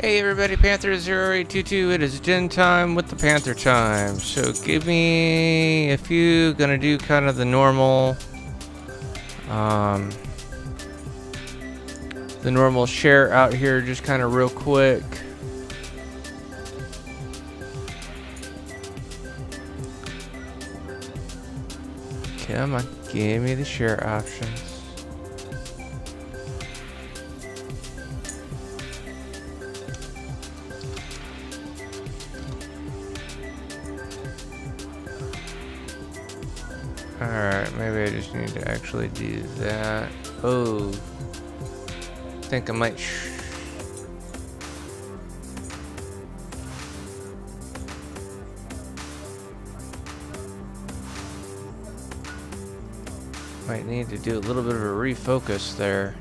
Hey everybody, Panther 0822. It is gin time with the Panther time. So give me a few. Gonna do kind of the normal, share out here, just kind of real quick. Come on, give me the share options. Alright, maybe I just need to actually do that. Oh, I think I might might need to do a little bit of a refocus there.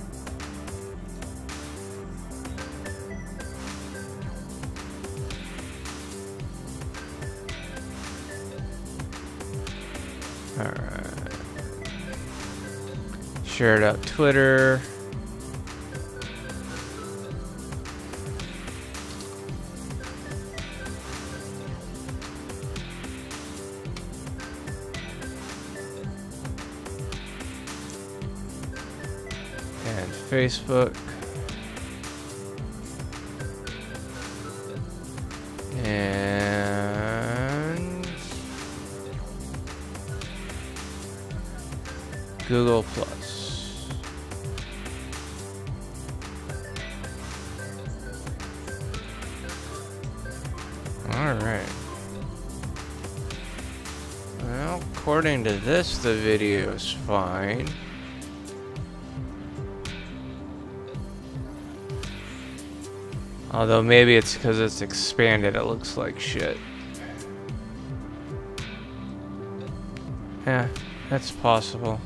Alright. Share it out Twitter. And Facebook. And Google Plus. All right. Well, according to this, the video is fine. Although maybe it's because it's expanded, it looks like shit. Yeah, that's possible.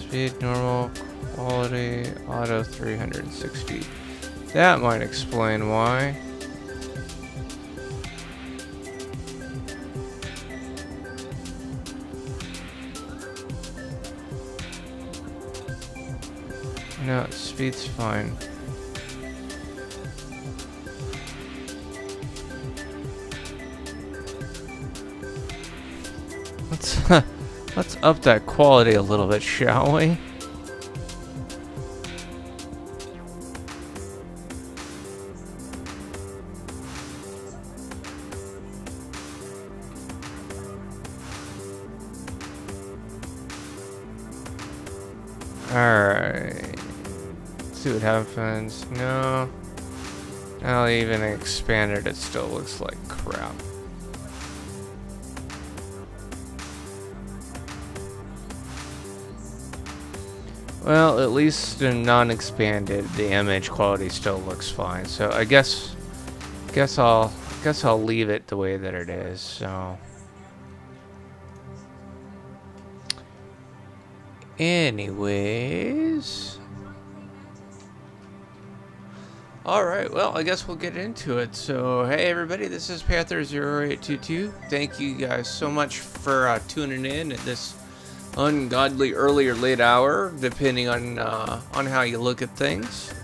Speed, normal, quality, auto 360. That might explain why. No, speed's fine. Let's up that quality a little bit, shall we? Alright. See what happens. No. I'll even expand it. It still looks like crap. Well, at least in non-expanded, the image quality still looks fine. So I guess I'll leave it the way that it is. So anyways, all right, well, I guess we'll get into it. So hey everybody, this is Panther 0822. Thank you guys so much for tuning in at this ungodly early or late hour, depending on how you look at things.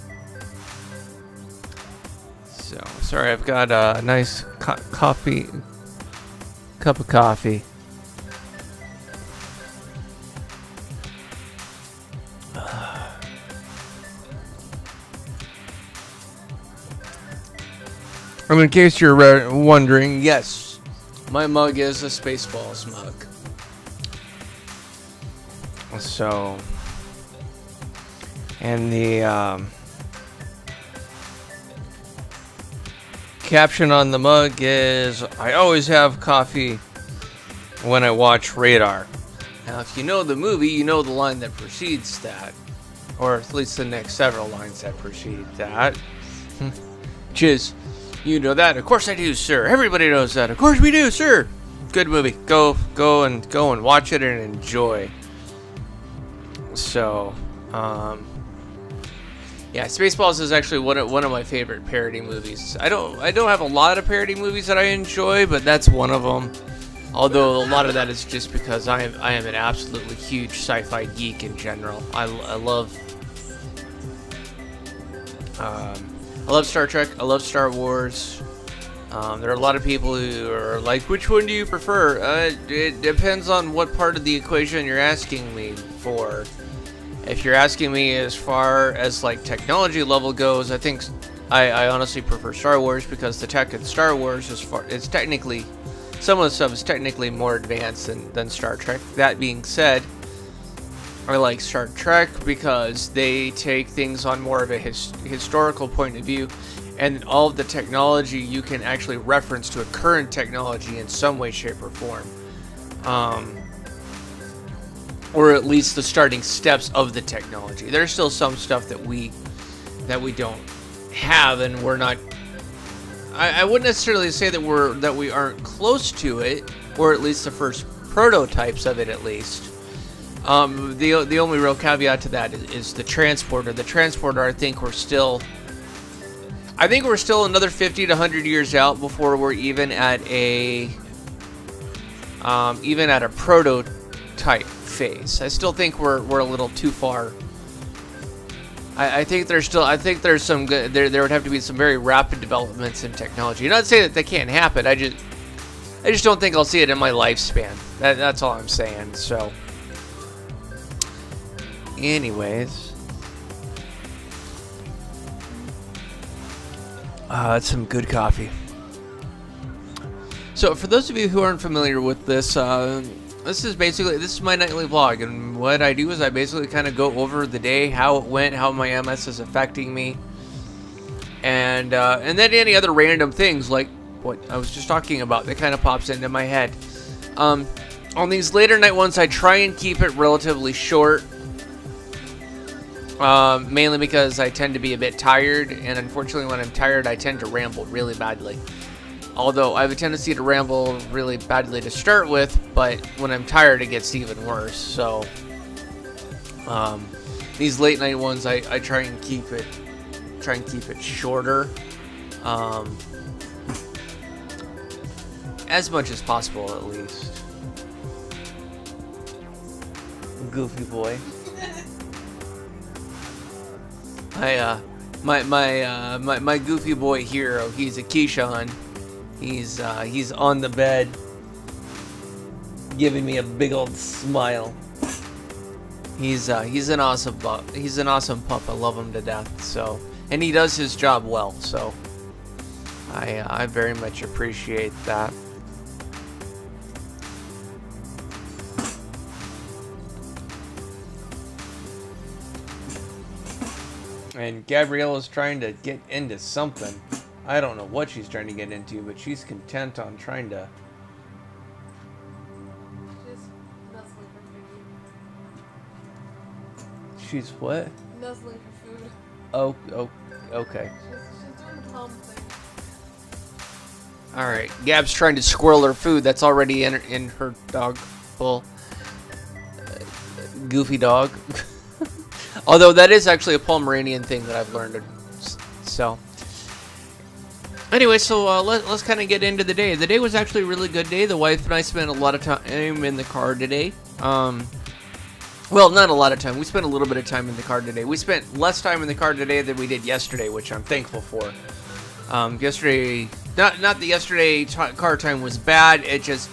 So sorry, I've got a nice cup of coffee. In case you're wondering, yes, my mug is a Spaceballs mug. So, and the caption on the mug is, "I always have coffee when I watch Radar." Now, if you know the movie, you know the line that precedes that, or at least the next several lines that precede that, which is, "You know that? Of course I do, sir. Everybody knows that. Of course we do, sir." Good movie. Go and watch it and enjoy. So, yeah, Spaceballs is actually one of my favorite parody movies. I don't have a lot of parody movies that I enjoy, but that's one of them. Although a lot of that is just because I am an absolutely huge sci-fi geek in general. I love I love Star Trek. I love Star Wars. There are a lot of people who are like, which one do you prefer? It depends on what part of the equation you're asking me for. If you're asking me as far as like technology level goes, I think I honestly prefer Star Wars because the tech in Star Wars is technically, some of the stuff is technically more advanced than Star Trek. That being said, I like Star Trek because they take things on more of a historical point of view, and all of the technology you can actually reference to a current technology in some way, shape, or form. Or at least the starting steps of the technology. There's still some stuff that we don't have, and we're not. I wouldn't necessarily say that we aren't close to it, or at least the first prototypes of it, at least. The only real caveat to that is the transporter. The transporter, I think we're still another 50 to 100 years out before we're even at a prototype phase. I still think we're a little too far. I think there's some good, there would have to be some very rapid developments in technology. Not to say that they can't happen. I just don't think I'll see it in my lifespan. That's all I'm saying. So, anyways, it's some good coffee. So, for those of you who aren't familiar with this, this is my nightly vlog, and what I do is I basically kind of go over the day, how it went, how my MS is affecting me, and then any other random things like what I was just talking about that kind of pops into my head. On these later night ones, I try and keep it relatively short, mainly because I tend to be a bit tired, and unfortunately when I'm tired I tend to ramble really badly. Although I have a tendency to ramble really badly to start with, but when I'm tired it gets even worse. So these late night ones I try and keep it shorter, as much as possible at least. Goofy boy. My goofy boy hero, he's a Keyshawn. He's on the bed, giving me a big old smile. He's an awesome pup. He's an awesome pup. I love him to death. So, and he does his job well. So, I very much appreciate that. And Gabriella's trying to get into something. I don't know what she's trying to get into, but she's content on trying to... She's nuzzling for food. She's what? Nuzzling for food. Oh, okay. She's doing the palm thing. Alright, Gab's trying to squirrel her food that's already in her dog bowl. Goofy dog. Although that is actually a Pomeranian thing that I've learned. So... Anyway, so let's kind of get into the day. The day was actually a really good day. The wife and I spent a lot of time in the car today. Well, not a lot of time. We spent a little bit of time in the car today. We spent less time in the car today than we did yesterday, which I'm thankful for. Yesterday, not the yesterday car time was bad. It just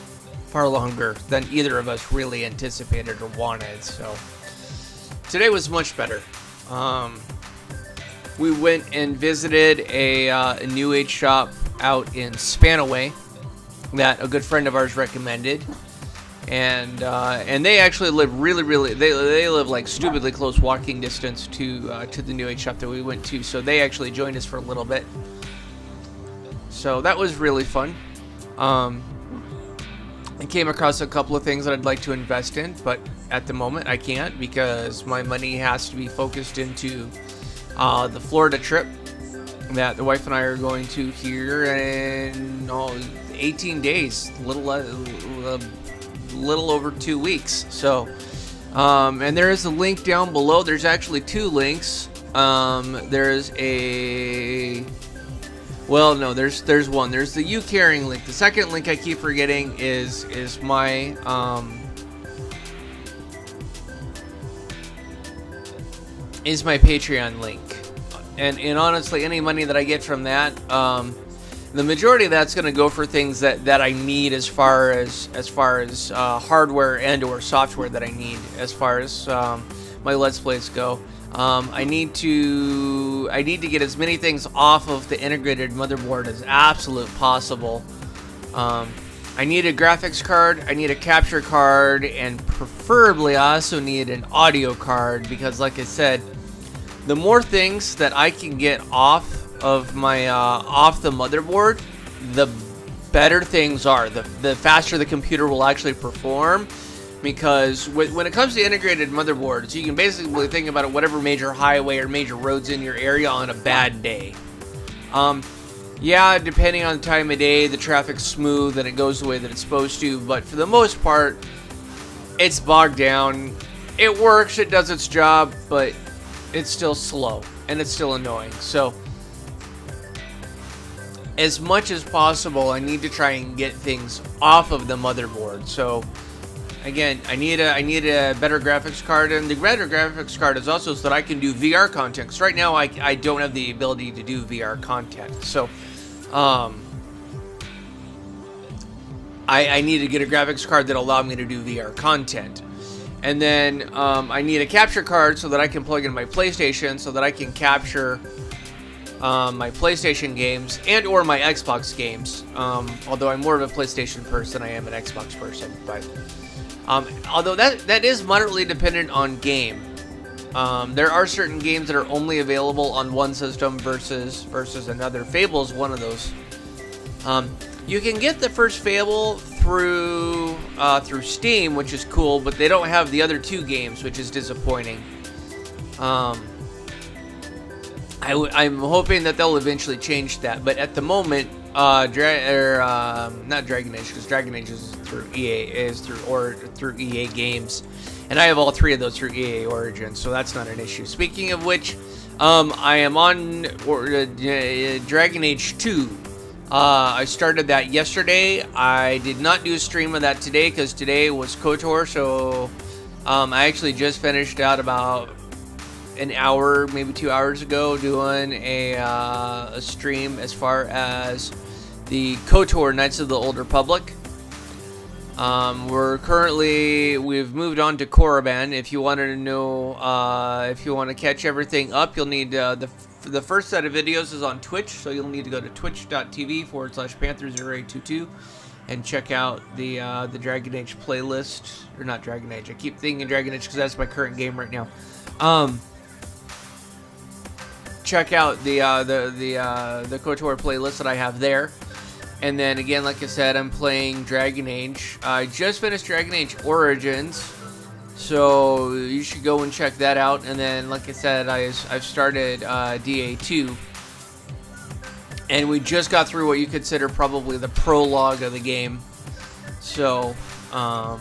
far longer than either of us really anticipated or wanted. So today was much better. We went and visited a New Age shop out in Spanaway that a good friend of ours recommended, and they actually live really they live like stupidly close walking distance to the New Age shop that we went to. So they actually joined us for a little bit. So that was really fun. I came across a couple of things that I'd like to invest in, but at the moment I can't because my money has to be focused into the Florida trip that the wife and I are going to here in 18 days, little over 2 weeks. So, and there is a link down below. There's actually two links. There's a, well, no, there's one. There's the you caring link. The second link I keep forgetting is my Patreon link. and honestly, any money that I get from that, the majority of that's going to go for things that I need as far as hardware and or software that I need as far as my Let's Plays go. I need to get as many things off of the integrated motherboard as absolute possible. I need a graphics card, I need a capture card, and preferably I also need an audio card, because like I said, the more things that I can get off of my off the motherboard, the better things are. The faster the computer will actually perform, because when it comes to integrated motherboards, you can basically think about it, whatever major highway or major roads in your area on a bad day. Yeah, depending on the time of day, the traffic's smooth and it goes the way that it's supposed to, but for the most part, it's bogged down. It works, it does its job, but it's still slow and it's still annoying. So, as much as possible, I need to try and get things off of the motherboard. So, again, I need a better graphics card, and the better graphics card is also so that I can do VR content. Because right now I don't have the ability to do VR content. So, I need to get a graphics card that allow me to do VR content. And then I need a capture card so that I can plug in my PlayStation, so that I can capture my PlayStation games and or my Xbox games. Although I'm more of a PlayStation person than I am an Xbox person, but although that is moderately dependent on game. There are certain games that are only available on one system versus another. Fable is one of those. You can get the first Fable through Steam, which is cool, but they don't have the other two games, which is disappointing. I'm hoping that they'll eventually change that, but at the moment, not Dragon Age, because Dragon Age is through EA, through EA Games, and I have all three of those through EA Origin, so that's not an issue. Speaking of which, I am on Dragon Age 2. I started that yesterday. I did not do a stream of that today because today was KOTOR, so I actually just finished out about an hour, maybe 2 hours ago, doing a stream as far as the KOTOR Knights of the Old Republic. We've moved on to Korriban. If you wanted to know, if you want to catch everything up, you'll need the first set of videos is on Twitch, so you'll need to go to twitch.tv/Panther0822 and check out the Dragon Age playlist, or not Dragon Age. I keep thinking Dragon Age because that's my current game right now. Check out the KOTOR playlist that I have there. And then again, like I said, I'm playing Dragon Age. I just finished Dragon Age Origins, so you should go and check that out. And then, like I said, I've started DA2, and we just got through what you consider probably the prologue of the game. So yeah.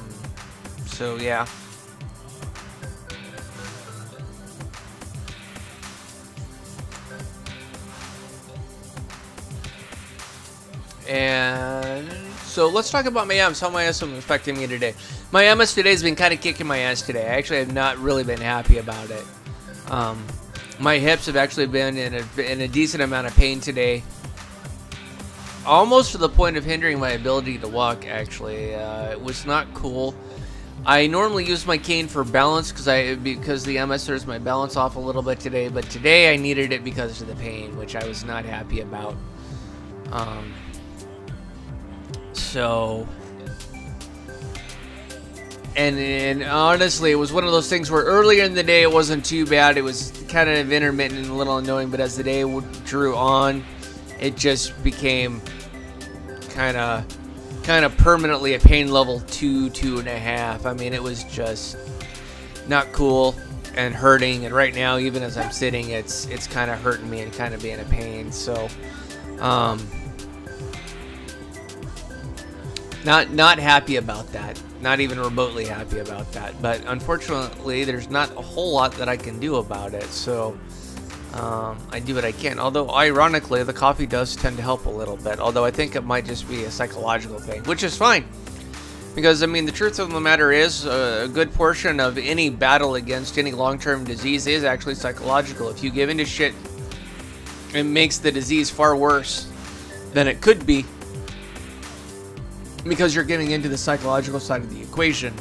And so let's talk about my MS, how my MS is affecting me today. My MS today has been kind of kicking my ass today. I actually have not really been happy about it. My hips have actually been in a decent amount of pain today. Almost to the point of hindering my ability to walk, actually. It was not cool. I normally use my cane for balance because the MS throws my balance off a little bit today, but today I needed it because of the pain, which I was not happy about. So, and honestly, it was one of those things where earlier in the day it wasn't too bad. It was kind of intermittent and a little annoying, but as the day drew on, it just became kind of permanently at pain level 2, 2.5. I mean, it was just not cool and hurting. And right now, even as I'm sitting, it's kind of hurting me and kind of being a pain. So, Not happy about that. Not even remotely happy about that. But unfortunately, there's not a whole lot that I can do about it. So I do what I can. Although, ironically, the coffee does tend to help a little bit. Although I think it might just be a psychological thing, which is fine. Because, I mean, the truth of the matter is a good portion of any battle against any long-term disease is actually psychological. If you give into shit it makes the disease far worse than it could be, because you're getting into the psychological side of the equation.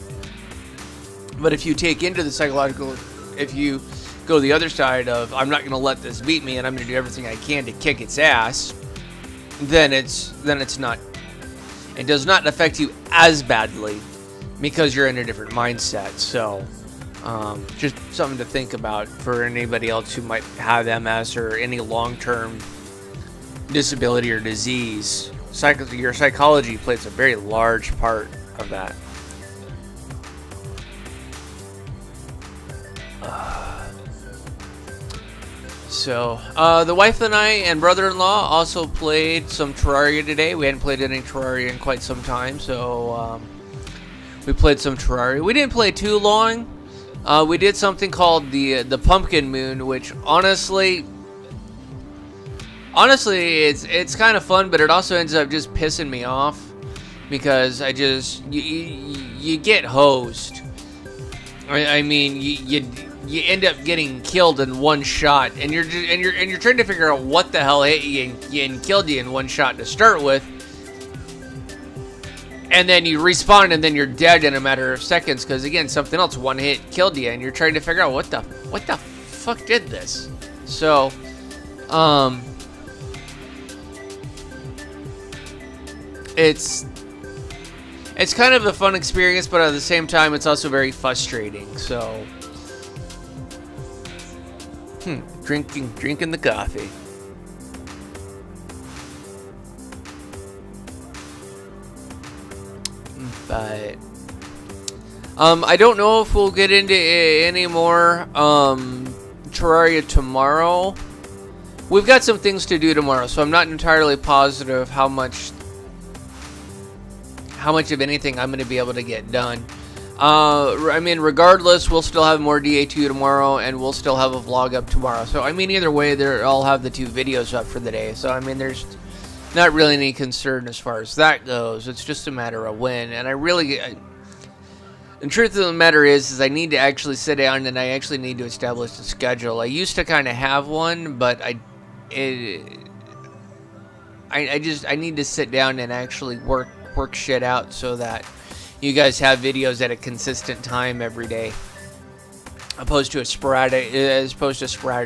But if you take into the psychological, if you go the other side of, I'm not going to let this beat me and I'm going to do everything I can to kick its ass, then it's not, it does not affect you as badly because you're in a different mindset. So just something to think about for anybody else who might have MS or any long-term disability or disease. Your psychology plays a very large part of that. So, the wife and I and brother-in-law also played some Terraria today. We hadn't played any Terraria in quite some time, so we played some Terraria. We didn't play too long. We did something called the Pumpkin Moon, which honestly, it's kind of fun, but it also ends up just pissing me off because you get hosed. I mean, you end up getting killed in one shot, and you're trying to figure out what the hell hit you and killed you in one shot to start with, and then you respawn and then you're dead in a matter of seconds because again something else one hit killed you, and you're trying to figure out what the fuck did this. So it's kind of a fun experience, but at the same time it's also very frustrating. So drinking the coffee. But I don't know if we'll get into any more Terraria tomorrow. We've got some things to do tomorrow, so I'm not entirely positive how much of anything I'm going to be able to get done. I mean, regardless, we'll still have more DA2 tomorrow, and we'll still have a vlog up tomorrow. So, I mean, either way, I'll have the 2 videos up for the day. So, I mean, there's not really any concern as far as that goes. It's just a matter of when. And the truth of the matter is I need to actually sit down and I actually need to establish a schedule. I used to kind of have one, but I need to sit down and actually work shit out so that you guys have videos at a consistent time every day, as opposed to sporadic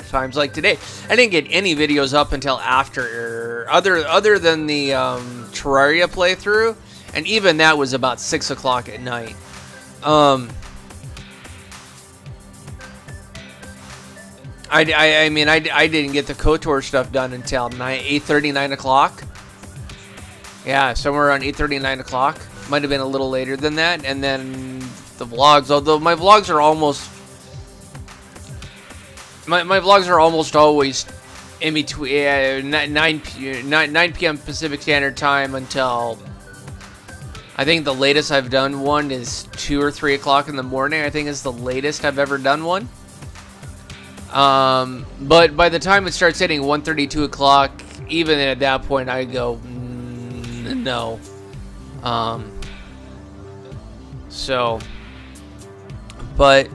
times like today. I didn't get any videos up until after, other than the Terraria playthrough, and even that was about 6 o'clock at night. I mean, I didn't get the KOTOR stuff done until 8:30, 9 o'clock. Yeah, somewhere around 8:30, 9 o'clock. Might have been a little later than that. And then the vlogs, although my vlogs are almost... My vlogs are almost always in between 9 p.m. Pacific Standard Time until... I think the latest I've done one is 2 or 3 o'clock in the morning. I think is the latest I've ever done one. But by the time it starts hitting 1:30, 2 o'clock, even at that point, I go, no. So, but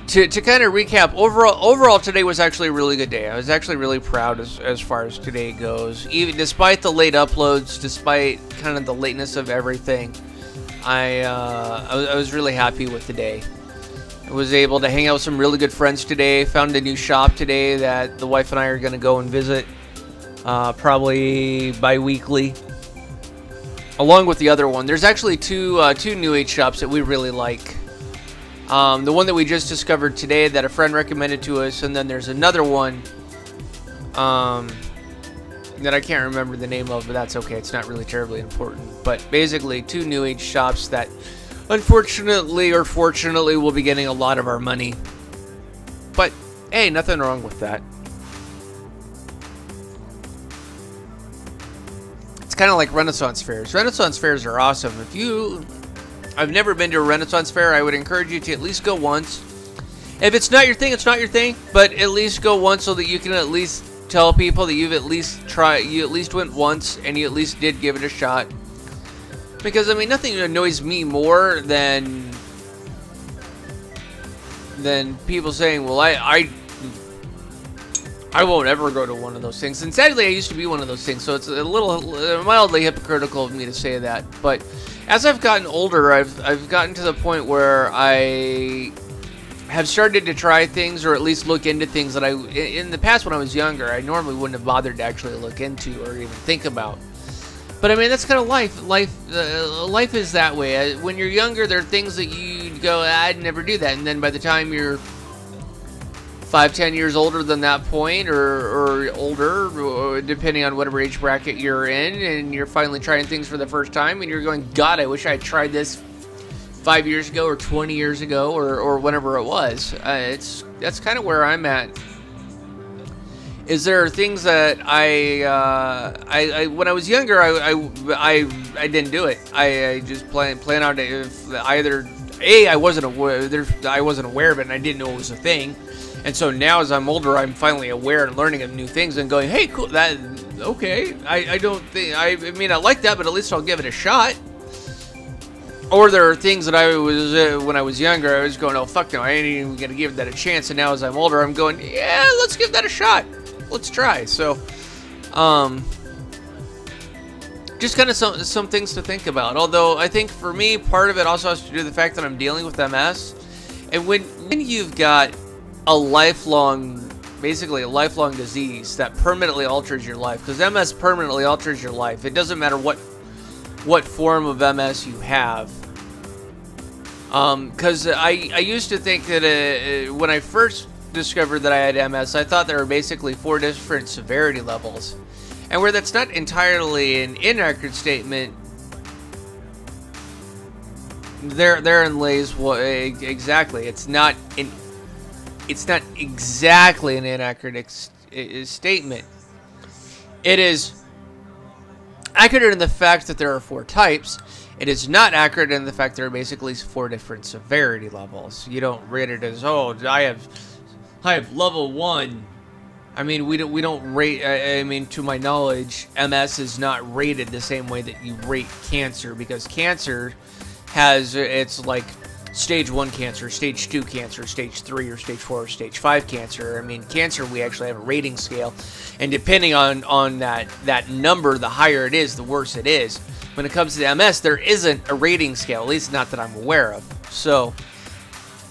to kind of recap, overall today was actually a really good day. I was actually really proud as far as today goes. Even despite the late uploads, despite kind of the lateness of everything, I was really happy with the day. I was able to hang out with some really good friends today. Found a new shop today that the wife and I are going to go and visit, probably bi-weekly, along with the other one. There's actually two New Age shops that we really like. The one that we just discovered today that a friend recommended to us, and then there's another one that I can't remember the name of, but that's okay. It's not really terribly important. But basically, 2 New Age shops that unfortunately or fortunately will be getting a lot of our money. But hey, nothing wrong with that. It's kind of like Renaissance fairs. Renaissance fairs are awesome. I've never been to a Renaissance fair, I would encourage you to at least go once. If it's not your thing, it's not your thing, but at least go once so that you can at least tell people that you at least went once and you at least did give it a shot. Because, I mean, nothing annoys me more than people saying, well, I won't ever go to one of those things. And sadly, I used to be one of those things, so it's a little mildly hypocritical of me to say that. But as I've gotten older, I've gotten to the point where I have started to try things, or at least look into things that in the past when I was younger, I normally wouldn't have bothered to actually look into or even think about. But I mean, that's kind of life. Life is that way. When you're younger, there are things that you'd go, I'd never do that. And then by the time you're 5-10 years older than that point, or older, or depending on whatever age bracket you're in, and you're finally trying things for the first time, and you're going, God, I wish I had tried this 5 years ago, or 20 years ago, or whenever it was. That's kind of where I'm at. Is there things that I when I was younger, I didn't do it. I just plan out if either I wasn't aware of it, and I didn't know it was a thing. And so now, as I'm older, I'm finally aware and learning of new things and going, hey, cool, okay. I don't think, I mean, I like that, but at least I'll give it a shot. Or there are things that I was, when I was younger, I was going, oh, fuck no, I ain't even going to give that a chance. And now as I'm older, I'm going, yeah, let's give that a shot. Let's try. So, just kind of some things to think about. Although, I think for me, part of it also has to do with the fact that I'm dealing with MS. And when you've got a lifelong, basically a lifelong disease that permanently alters your life, because MS permanently alters your life. It doesn't matter what form of MS you have. Because I used to think that when I first discovered that I had MS, I thought there were basically 4 different severity levels, and where that's not entirely an inaccurate statement, therein lays what exactly. It's not exactly an inaccurate statement. It is accurate in the fact that there are 4 types. It is not accurate in the fact there are basically 4 different severity levels. You don't rate it as, oh, I have level 1. I mean, we don't rate. I mean, to my knowledge, MS is not rated the same way that you rate cancer, because cancer has, it's like stage 1 cancer, stage 2 cancer, stage 3 or stage 4 or stage 5 cancer. I mean, cancer, we actually have a rating scale, and depending on that number, the higher it is, the worse it is. When it comes to MS, there isn't a rating scale, at least not that I'm aware of. So,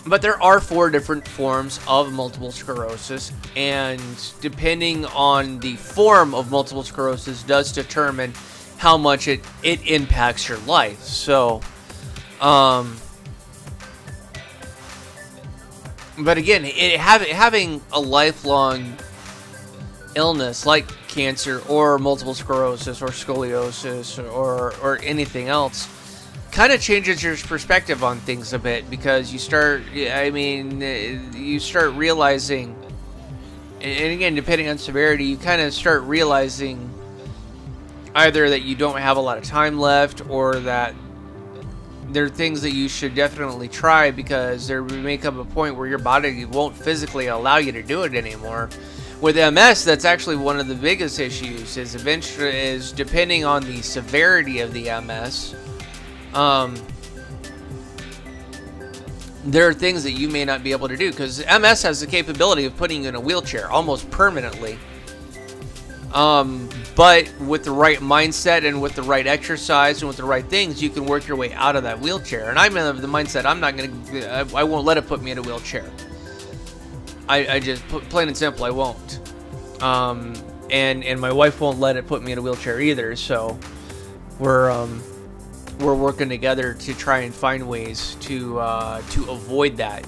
but there are 4 different forms of multiple sclerosis, and depending on the form of multiple sclerosis does determine how much it impacts your life. So, but again, having a lifelong illness like cancer or multiple sclerosis or scoliosis or anything else kind of changes your perspective on things a bit, because you start realizing, and again, depending on severity, you kind of start realizing either that you don't have a lot of time left, or that there are things that you should definitely try, because there may come a point where your body won't physically allow you to do it anymore. With MS, that's actually one of the biggest issues, is depending on the severity of the MS, there are things that you may not be able to do, because MS has the capability of putting you in a wheelchair almost permanently. But with the right mindset and with the right exercise and with the right things, you can work your way out of that wheelchair. And I'm of the mindset, I won't let it put me in a wheelchair. I just, plain and simple, I won't. And my wife won't let it put me in a wheelchair either. So we're working together to try and find ways to avoid that.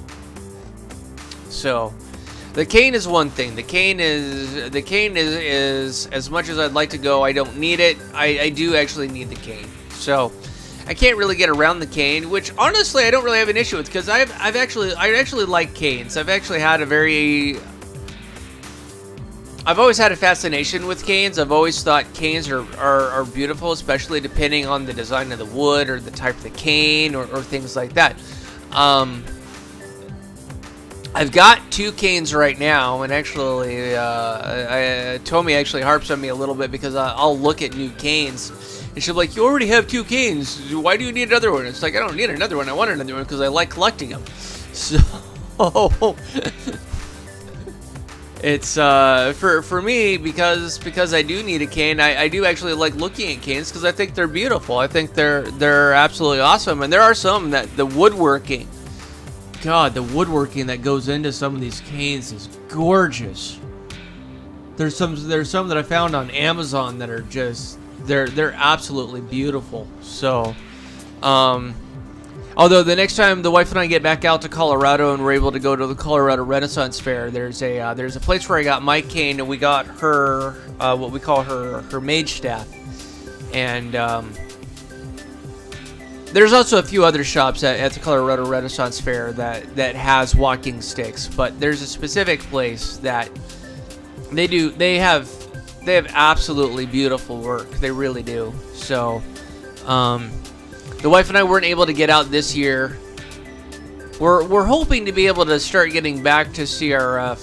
So the cane is one thing. The cane is as much as I'd like to go, I don't need it. I do actually need the cane. So I can't really get around the cane, which honestly I don't really have an issue with, because I actually like canes. I've always had a fascination with canes. I've always thought canes are beautiful, especially depending on the design of the wood or the type of the cane or things like that. I've got 2 canes right now, and actually, Tommy actually harps on me a little bit, because I'll look at new canes, and she'll be like, you already have 2 canes, why do you need another one? It's like, I don't need another one, I want another one, because I like collecting them. So, It's for me because I do need a cane. I do actually like looking at canes because I think they're beautiful. I think they're absolutely awesome. And there are some that the woodworking, God, the woodworking that goes into some of these canes is gorgeous. There's some that I found on Amazon that are just they're absolutely beautiful. So, although the next time the wife and I get back out to Colorado and we're able to go to the Colorado Renaissance Fair, there's a place where I got my cane and we got her what we call her mage staff, and there's also a few other shops at the Colorado Renaissance Fair that has walking sticks, but there's a specific place that they have absolutely beautiful work. They really do. So, the wife and I weren't able to get out this year. We're hoping to be able to start getting back to CRF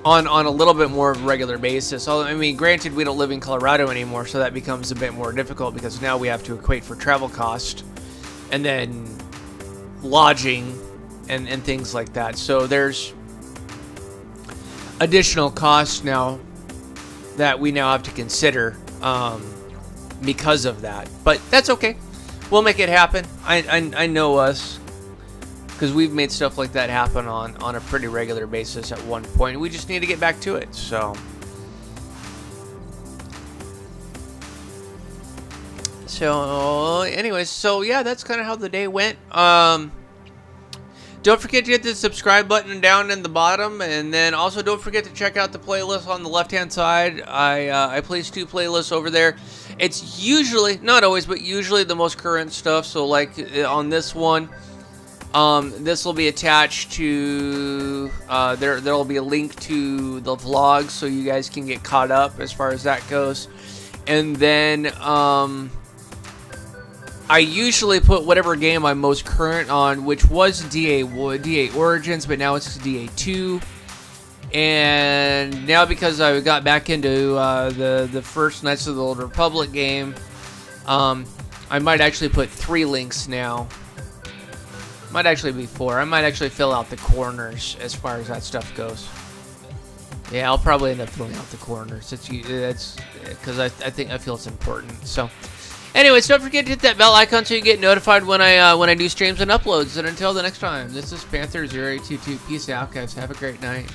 on a little bit more of a regular basis. I mean, granted, we don't live in Colorado anymore, so that becomes a bit more difficult because now we have to equate for travel cost and then lodging and things like that. So there's additional costs now that we now have to consider because of that, but that's okay. We'll make it happen. I know us, because we've made stuff like that happen on a pretty regular basis at one point. We just need to get back to it. So anyways, so yeah, that's kind of how the day went. Don't forget to hit the subscribe button down in the bottom, and then also don't forget to check out the playlist on the left-hand side. I place 2 playlists over there. It's usually, not always, but usually the most current stuff. So like on this one, this will be attached to, there'll be a link to the vlog so you guys can get caught up as far as that goes. And then, I usually put whatever game I'm most current on, which was DA Origins, but now it's DA2. And now because I got back into the first Knights of the Old Republic game, I might actually put 3 links now. Might actually be 4. I might actually fill out the corners as far as that stuff goes. Yeah, I'll probably end up filling out the corners. That's because I feel it's important. So. Anyways, don't forget to hit that bell icon so you get notified when I do streams and uploads. And until the next time, this is Panther 0822. Peace out, guys. Have a great night.